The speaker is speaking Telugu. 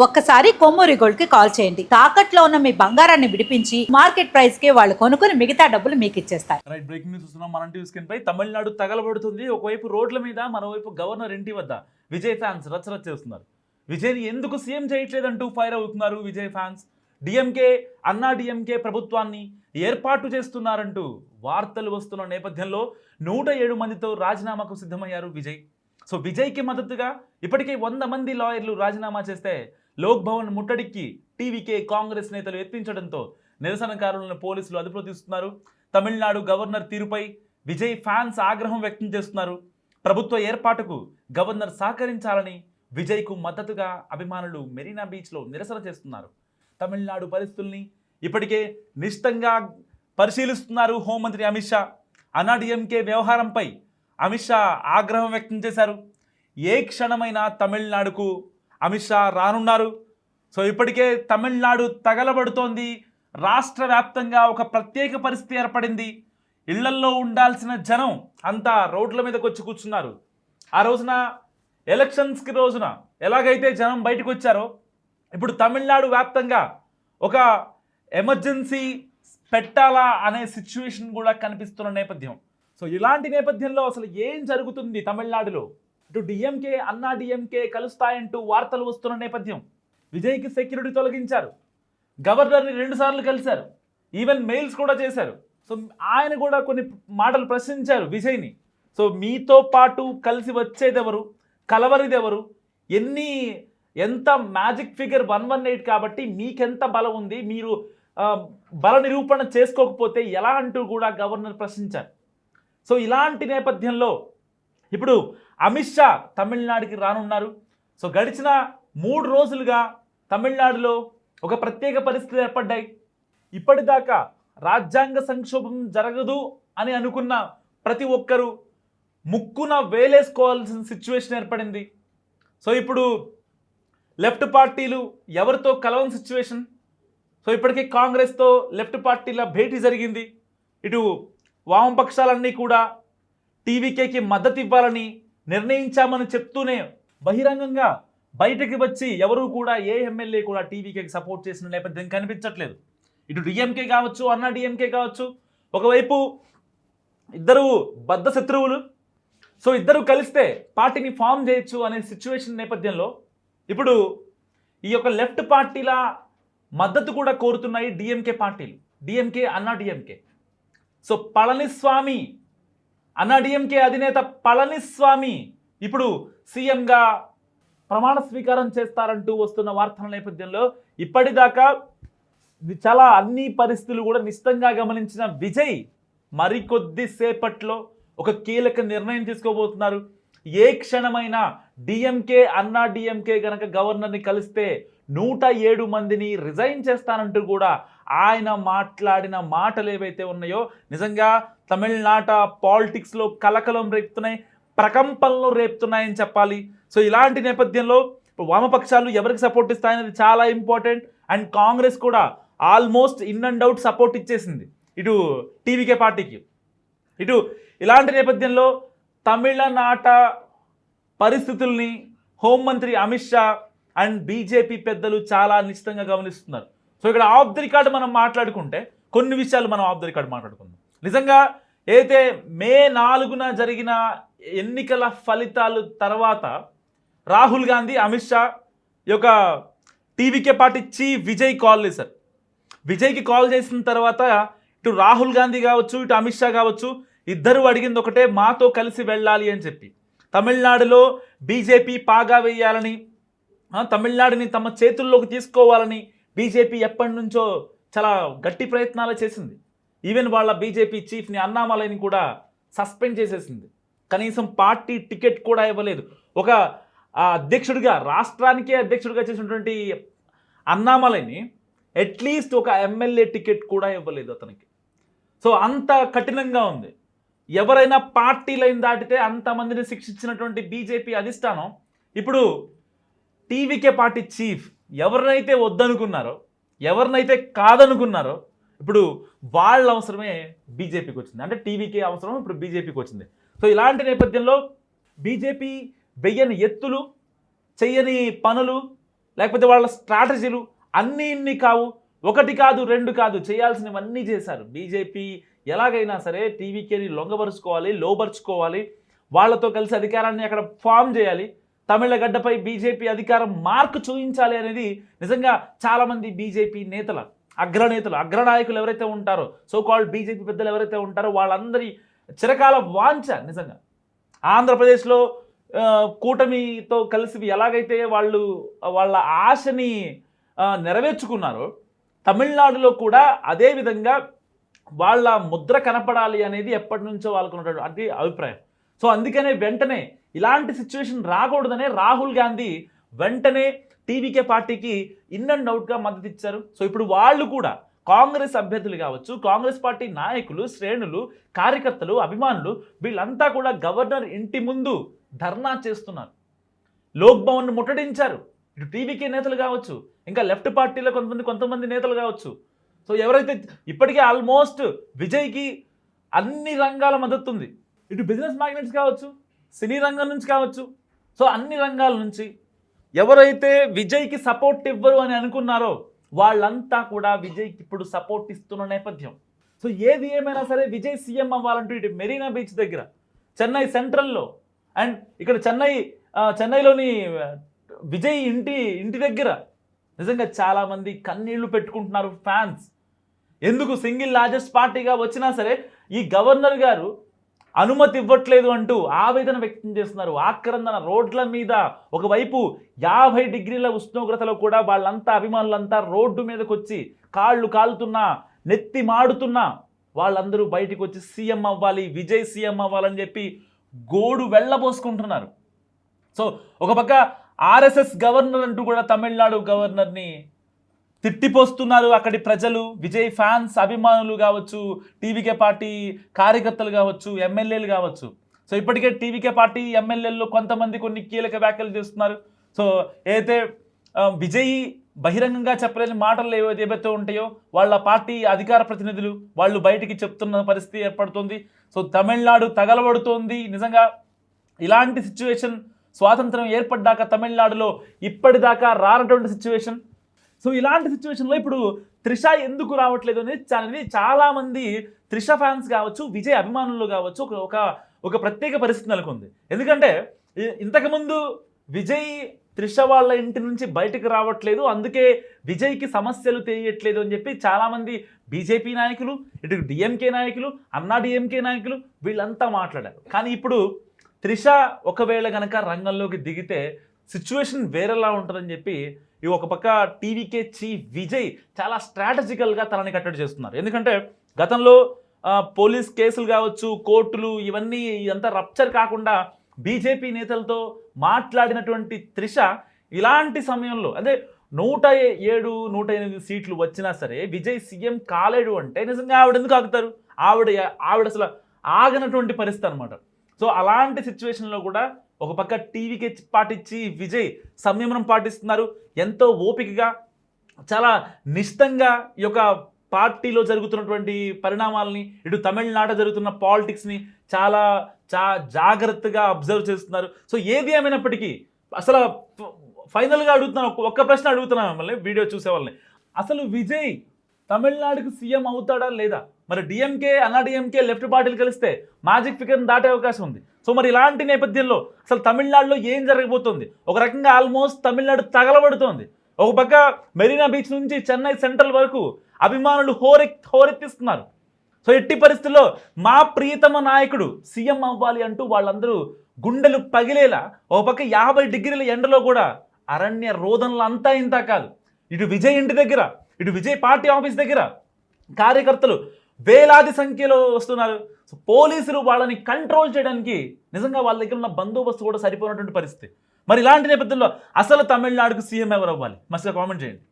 ఒక్కసారి కొమ్మూరి గోల్డ్ కి కాల్ చేయండి. తాకట్లో ఉన్న మీ బంగారాన్ని విడిపించి మార్కెట్ ప్రైస్ కి వాళ్ళు కొనుక్కుని మిగతా డబ్బులు మీకు ఇచ్చేస్తారు. రైట్, బ్రేకింగ్ న్యూస్ చూస్తున్నాం. మనం టీవీ స్క్రీన్ పై తమిళనాడు తగలబడుతుంది. ఒకవైపు రోడ్ల మీద, మరోవైపు గవర్నర్ ఇంటి వద్ద విజయ్ ఫ్యాన్స్ రచ్చరచ్చ చేస్తున్నారు. విజయ్ని ఎందుకు సీఎం చేయట్లేదంటూ ఫైర్ అవుతున్నారు విజయ్ ఫ్యాన్స్. డిఎంకే, అన్నా డిఎంకే ప్రభుత్వాన్ని ఏర్పాటు చేస్తున్నారంటూ వార్తలు వస్తున్న నేపథ్యంలో 107 మందితో రాజీనామాకు సిద్ధమయ్యారు విజయ్. సో విజయ్కి మద్దతుగా ఇప్పటికే 100 మంది లాయర్లు రాజీనామా చేస్తే లోక్ భవన్ ముట్టడికి టీవీకే, కాంగ్రెస్ నేతలు యత్నించడంతో నిరసనకారులను పోలీసులు అదుపులో తీసుకున్నారు. తమిళనాడు గవర్నర్ తీరుపై విజయ్ ఫ్యాన్స్ ఆగ్రహం వ్యక్తం చేస్తున్నారు. ప్రభుత్వ ఏర్పాటుకు గవర్నర్ సహకరించాలని విజయ్కు మద్దతుగా అభిమానులు మెరీనా బీచ్లో నిరసన చేస్తున్నారు. తమిళనాడు పరిస్థితుల్ని ఇప్పటికే నిశితంగా పరిశీలిస్తున్నారు హోంమంత్రి అమిత్ షా. అన్నాడీఎంకే వ్యవహారంపై అమిత్ షా ఆగ్రహం వ్యక్తం చేశారు. ఏ క్షణమైనా తమిళనాడుకు అమిత్ షా రానున్నారు. సో ఇప్పటికే తమిళనాడు తగలబడుతోంది. రాష్ట్ర వ్యాప్తంగా ఒక ప్రత్యేక పరిస్థితి ఏర్పడింది. ఇళ్లల్లో ఉండాల్సిన జనం అంతా రోడ్ల మీదకి వచ్చి కూర్చున్నారు. ఆ రోజున ఎలక్షన్స్కి రోజున ఎలాగైతే జనం బయటకు వచ్చారో ఇప్పుడు తమిళనాడు వ్యాప్తంగా ఒక ఎమర్జెన్సీ పెట్టాలా అనే సిచ్యువేషన్ కూడా కనిపిస్తున్న నేపథ్యం. సో ఇలాంటి నేపథ్యంలో అసలు ఏం జరుగుతుంది తమిళనాడులో? ఇటు డిఎంకే, అన్నా డిఎంకే కలుస్తాయంటూ వార్తలు వస్తున్న నేపథ్యం. విజయ్కి సెక్యూరిటీ తొలగించారు. గవర్నర్ని 2 సార్లు కలిశారు. ఈవెన్ మెయిల్స్ కూడా చేశారు. సో ఆయన కూడా కొన్ని మాటలు ప్రశ్నించారు విజయ్ని. సో మీతో పాటు కలిసి వచ్చేదెవరు, కలవరిదెవరు, ఎంత మ్యాజిక్ ఫిగర్ 118 కాబట్టి మీకెంత బలం ఉంది, మీరు బల నిరూపణ చేసుకోకపోతే ఎలా అంటూ కూడా గవర్నర్ ప్రశ్నించారు. సో ఇలాంటి నేపథ్యంలో ఇప్పుడు అమిత్ షా తమిళనాడుకి రానున్నారు. సో గడిచిన 3 రోజులుగా తమిళనాడులో ఒక ప్రత్యేక పరిస్థితులు ఏర్పడ్డాయి. ఇప్పటిదాకా రాజ్యాంగ సంక్షోభం జరగదు అని అనుకున్న ప్రతి ఒక్కరూ ముక్కున వేలేసుకోవాల్సిన సిచ్యువేషన్ ఏర్పడింది. సో ఇప్పుడు లెఫ్ట్ పార్టీలు ఎవరితో కలవని సిచ్యువేషన్. సో ఇప్పటికీ కాంగ్రెస్తో లెఫ్ట్ పార్టీల భేటీ జరిగింది. ఇటు వామపక్షాలన్నీ కూడా టీవీకేకి మద్దతు ఇవ్వాలని నిర్ణయించామని చెప్తూనే బహిరంగంగా బయటకి వచ్చి ఎవరూ కూడా ఏ ఎమ్మెల్యే కూడా టీవీకేకి సపోర్ట్ చేసిన నేపథ్యం కనిపించట్లేదు. ఇటు డిఎంకే కావచ్చు, అన్నా డిఎంకే కావచ్చు, ఒకవైపు ఇద్దరు బద్ధ శత్రువులు. సో ఇద్దరు కలిస్తే పార్టీని ఫామ్ చేయొచ్చు అనే సిచ్యువేషన్ నేపథ్యంలో ఇప్పుడు ఈ యొక్క లెఫ్ట్ పార్టీల మద్దతు కూడా కోరుతున్నాయి డిఎంకే పార్టీలు, డిఎంకే, అన్నా డిఎంకే. సో పళనిస్వామి, అన్నా డిఎంకే అధినేత పళనిస్వామి ఇప్పుడు సీఎంగా ప్రమాణ స్వీకారం చేస్తారంటూ వస్తున్న వార్తల నేపథ్యంలో ఇప్పటిదాకా చాలా అన్ని పరిస్థితులు కూడా నిశ్చితంగా గమనించిన విజయ్ మరికొద్ది సేపట్లో ఒక కీలక నిర్ణయం తీసుకోబోతున్నారు. ఏ క్షణమైనా డిఎంకే, అన్నా డిఎంకే కనుక గవర్నర్ని కలిస్తే 107 మందిని రిజైన్ చేస్తానంటూ కూడా ఆయన మాట్లాడిన మాటలు ఏవైతే ఉన్నాయో నిజంగా తమిళనాట పాలిటిక్స్లో కలకలం రేపుతున్నాయి, ప్రకంపనలు రేపుతున్నాయని చెప్పాలి. సో ఇలాంటి నేపథ్యంలో వామపక్షాలు ఎవరికి సపోర్ట్ ఇస్తాయనేది చాలా ఇంపార్టెంట్. అండ్ కాంగ్రెస్ కూడా almost in and out support ఇచ్చేసింది ఇటు టీవీకే పార్టీకి. ఇటు ఇలాంటి నేపథ్యంలో తమిళనాట పరిస్థితుల్ని హోంమంత్రి అమిత్ షా అండ్ బీజేపీ పెద్దలు చాలా నిశ్చితంగా గమనిస్తున్నారు. సో ఇక్కడ ఆఫ్ ది రికార్డ్ మనం మాట్లాడుకుంటే కొన్ని విషయాలు మనం ఆఫ్ ది రికార్డ్ మాట్లాడుకుందాం. నిజంగా అయితే మే 4న జరిగిన ఎన్నికల ఫలితాలు తర్వాత రాహుల్ గాంధీ, అమిత్ షా ఈ యొక్క TVK party chief Vijay call చేశారు. విజయ్కి కాల్ చేసిన తర్వాత ఇటు రాహుల్ గాంధీ కావచ్చు, ఇటు అమిత్ షా కావచ్చు, ఇద్దరు అడిగింది ఒకటే, మాతో కలిసి వెళ్ళాలి అని చెప్పి. తమిళనాడులో బీజేపీ పాగా వేయాలని, తమిళనాడుని తమ చేతుల్లోకి తీసుకోవాలని బీజేపీ ఎప్పటి నుంచో చాలా గట్టి ప్రయత్నాలు చేసింది. ఈవెన్ వాళ్ళ బీజేపీ చీఫ్ని అన్నామలైని కూడా సస్పెండ్ చేసేసింది. కనీసం పార్టీ టికెట్ కూడా ఇవ్వలేదు. ఒక అధ్యక్షుడిగా, రాష్ట్రానికే అధ్యక్షుడిగా చేసినటువంటి అన్నామలైని అట్లీస్ట్ ఒక ఎమ్మెల్యే టికెట్ కూడా ఇవ్వలేదు అతనికి. సో అంత కఠినంగా ఉంది. ఎవరైనా పార్టీ లైన్ దాటితే అంతమందిని శిక్షించినటువంటి బీజేపీ అధిష్టానం ఇప్పుడు టీవీకే పార్టీ చీఫ్ ఎవరినైతే వద్దనుకున్నారో, ఎవరినైతే కాదనుకున్నారో ఇప్పుడు వాళ్ళ అవసరమే బీజేపీకి వచ్చింది. అంటే టీవీకే అవసరం ఇప్పుడు బీజేపీకి వచ్చింది. సో ఇలాంటి నేపథ్యంలో బీజేపీ వెయ్యని ఎత్తులు, చెయ్యని పనులు లేకపోతే వాళ్ళ స్ట్రాటజీలు అన్నీ ఇన్ని కావు. ఒకటి కాదు, రెండు కాదు, చేయాల్సినవన్నీ చేశారు. బీజేపీ ఎలాగైనా సరే టీవీకేని లొంగబరుచుకోవాలి, లోబరుచుకోవాలి, వాళ్ళతో కలిసి అధికారాన్ని అక్కడ ఫామ్ చేయాలి, తమిళగడ్డపై బీజేపీ అధికారం మార్కు చూపించాలి అనేది నిజంగా చాలామంది బీజేపీ నేతల అగ్రనేతలు, అగ్రనాయకులు ఎవరైతే ఉంటారో, సో కాల్డ్ బీజేపీ పెద్దలు ఎవరైతే ఉంటారో వాళ్ళందరి చిరకాల వాంఛ. నిజంగా ఆంధ్రప్రదేశ్లో కూటమితో కలిసి ఎలాగైతే వాళ్ళు వాళ్ళ ఆశని నెరవేర్చుకున్నారో, తమిళనాడులో కూడా అదే విధంగా వాళ్ళ ముద్ర కనపడాలి అనేది ఎప్పటి నుంచో వాళ్ళకున్నటువంటి అభిప్రాయం. సో అందుకనే వెంటనే ఇలాంటి సిచ్యువేషన్ రాకూడదనే రాహుల్ గాంధీ వెంటనే టీవీకే పార్టీకి ఇన్ అండ్ అవుట్గా మద్దతు ఇచ్చారు. సో ఇప్పుడు వాళ్ళు కూడా కాంగ్రెస్ అభ్యర్థులు కావచ్చు, కాంగ్రెస్ పార్టీ నాయకులు, శ్రేణులు, కార్యకర్తలు, అభిమానులు వీళ్ళంతా కూడా గవర్నర్ ఇంటి ముందు ధర్నా చేస్తున్నారు, లోక్ భవన్ ముట్టడించారు. ఇటు టీవీకే నేతలు కావచ్చు, ఇంకా లెఫ్ట్ పార్టీలో కొంతమంది నేతలు కావచ్చు. సో ఎవరైతే ఇప్పటికే ఆల్మోస్ట్ విజయ్కి అన్ని రంగాల మద్దతు ఉంది, ఇటు బిజినెస్ మ్యాగ్నెట్స్ కావచ్చు, సినీ రంగం నుంచి కావచ్చు, సో అన్ని రంగాల నుంచి ఎవరైతే విజయ్కి సపోర్ట్ ఇవ్వరు అని అనుకున్నారో వాళ్ళంతా కూడా విజయ్కి ఇప్పుడు సపోర్ట్ ఇస్తున్న నేపథ్యం. సో ఏది ఏమైనా సరే విజయ్ సీఎం అవ్వాలంటూ ఇటు మెరీనా బీచ్ దగ్గర, చెన్నై సెంట్రల్లో, అండ్ ఇక్కడ చెన్నైలోని విజయ్ ఇంటి దగ్గర నిజంగా చాలామంది కన్నీళ్లు పెట్టుకుంటున్నారు ఫ్యాన్స్. ఎందుకు సింగిల్ లార్జెస్ట్ పార్టీగా వచ్చినా సరే ఈ గవర్నర్ గారు అనుమతి ఇవ్వట్లేదు అంటూ ఆవేదన వ్యక్తం చేస్తున్నారు. ఆక్రందన రోడ్ల మీద ఒకవైపు 50 డిగ్రీల ఉష్ణోగ్రతలో కూడా వాళ్ళంతా అభిమానులంతా రోడ్డు మీదకి వచ్చి కాళ్ళు కాలుతున్నా, నెత్తి మాడుతున్నా వాళ్ళందరూ బయటికి వచ్చి సీఎం అవ్వాలి, విజయ్ సీఎం అవ్వాలని చెప్పి గోడు వెళ్ళబోసుకుంటున్నారు. సో ఒక పక్క ఆర్ఎస్ఎస్ గవర్నర్ అంటూ కూడా తమిళనాడు గవర్నర్ని తిట్టిపోస్తున్నారు అక్కడి ప్రజలు, విజయ్ ఫ్యాన్స్, అభిమానులు కావచ్చు, టీవీకే పార్టీ కార్యకర్తలు కావచ్చు, ఎమ్మెల్యేలు కావచ్చు. సో ఇప్పటికే టీవీకే పార్టీ ఎమ్మెల్యేలు కొంతమంది కొన్ని కీలక వ్యాఖ్యలు చేస్తున్నారు. సో ఏదైతే విజయ్ బహిరంగంగా చెప్పలేని మాటలు ఏవైతే ఉంటాయో వాళ్ళ పార్టీ అధికార ప్రతినిధులు వాళ్ళు బయటికి చెప్తున్న పరిస్థితి ఏర్పడుతుంది. సో తమిళనాడు తగలబడుతోంది. నిజంగా ఇలాంటి సిచ్యువేషన్ స్వాతంత్రం ఏర్పడ్డాక తమిళనాడులో ఇప్పటిదాకా రానటువంటి సిచ్యువేషన్. సో ఇలాంటి సిచ్యువేషన్లో ఇప్పుడు త్రిష ఎందుకు రావట్లేదు అనేది చాలామంది త్రిష ఫ్యాన్స్ కావచ్చు, విజయ్ అభిమానులు కావచ్చు ఒక ప్రత్యేక పరిస్థితి నెలకొంది. ఎందుకంటే ఇంతకుముందు విజయ్ త్రిష వాళ్ళ ఇంటి నుంచి బయటకు రావట్లేదు, అందుకే విజయ్కి సమస్యలు తెలియట్లేదు అని చెప్పి చాలామంది బీజేపీ నాయకులు, ఇటు డిఎంకే నాయకులు, అన్నా డిఎంకే నాయకులు వీళ్ళంతా మాట్లాడారు. కానీ ఇప్పుడు త్రిష ఒకవేళ కనుక రంగంలోకి దిగితే సిచ్యువేషన్ వేరేలా ఉంటుందని చెప్పి ఒక పక్క టీవీకే చీఫ్ విజయ్ చాలా స్ట్రాటజికల్గా తనని కట్టడి చేస్తున్నారు. ఎందుకంటే గతంలో పోలీస్ కేసులు కావచ్చు, కోర్టులు ఇవన్నీ ఇదంతా రప్చర్ కాకుండా బీజేపీ నేతలతో మాట్లాడినటువంటి త్రిష ఇలాంటి సమయంలో అంటే 107, 108 సీట్లు వచ్చినా సరే విజయ్ సీఎం కాలేడు అంటే నిజంగా ఆవిడ ఎందుకు ఆగుతారు? ఆవిడ అసలు ఆగనటువంటి పరిస్థితి అనమాట. సో అలాంటి సిచ్యువేషన్లో కూడా ఒక పక్క టీవీకే పాటించి విజయ్ సంయమనం పాటిస్తున్నారు. ఎంతో ఓపికగా, చాలా నిష్టంగా ఈ యొక్క పార్టీలో జరుగుతున్నటువంటి పరిణామాలని, ఇటు తమిళనాడు జరుగుతున్న పాలిటిక్స్ని చాలా జాగ్రత్తగా అబ్జర్వ్ చేస్తున్నారు. సో ఏది ఏమైనప్పటికీ అసలు ఫైనల్గా అడుగుతున్నాను, ఒక్క ప్రశ్న అడుగుతున్నాను మిమ్మల్ని, వీడియో చూసే వాళ్ళని. అసలు విజయ్ తమిళనాడుకు సీఎం అవుతాడా లేదా? మరి డిఎంకే, అన్నా డిఎంకే, లెఫ్ట్ పార్టీలు కలిస్తే మ్యాజిక్ ఫిగర్ని దాటే అవకాశం ఉంది. సో మరి ఇలాంటి నేపథ్యంలో అసలు తమిళనాడులో ఏం జరగబోతుంది? ఒక రకంగా ఆల్మోస్ట్ తమిళనాడు తగలబడుతోంది. ఒక పక్క మెరీనా బీచ్ నుంచి చెన్నై సెంట్రల్ వరకు అభిమానులు హోరెత్తిస్తున్నారు. సో ఎట్టి పరిస్థితుల్లో మా ప్రియతమ నాయకుడు సీఎం అవ్వాలి అంటూ వాళ్ళందరూ గుండెలు పగిలేలా, ఒక పక్క 50 డిగ్రీల ఎండలో కూడా అరణ్య రోదనలు అంతా ఇంత కాదు, ఇటు విజయ్ ఇంటి దగ్గర, ఇటు విజయ్ పార్టీ ఆఫీస్ దగ్గర కార్యకర్తలు వేలాది సంఖ్యలో వస్తున్నారు. సో పోలీసులు వాళ్ళని కంట్రోల్ చేయడానికి నిజంగా వాళ్ళ దగ్గర ఉన్న బందోబస్తు కూడా సరిపోయినటువంటి పరిస్థితి. మరి ఇలాంటి నేపథ్యంలో అసలు తమిళనాడుకు సీఎం ఎవరు అవ్వాలి? మస్తు కామెంట్ చేయండి.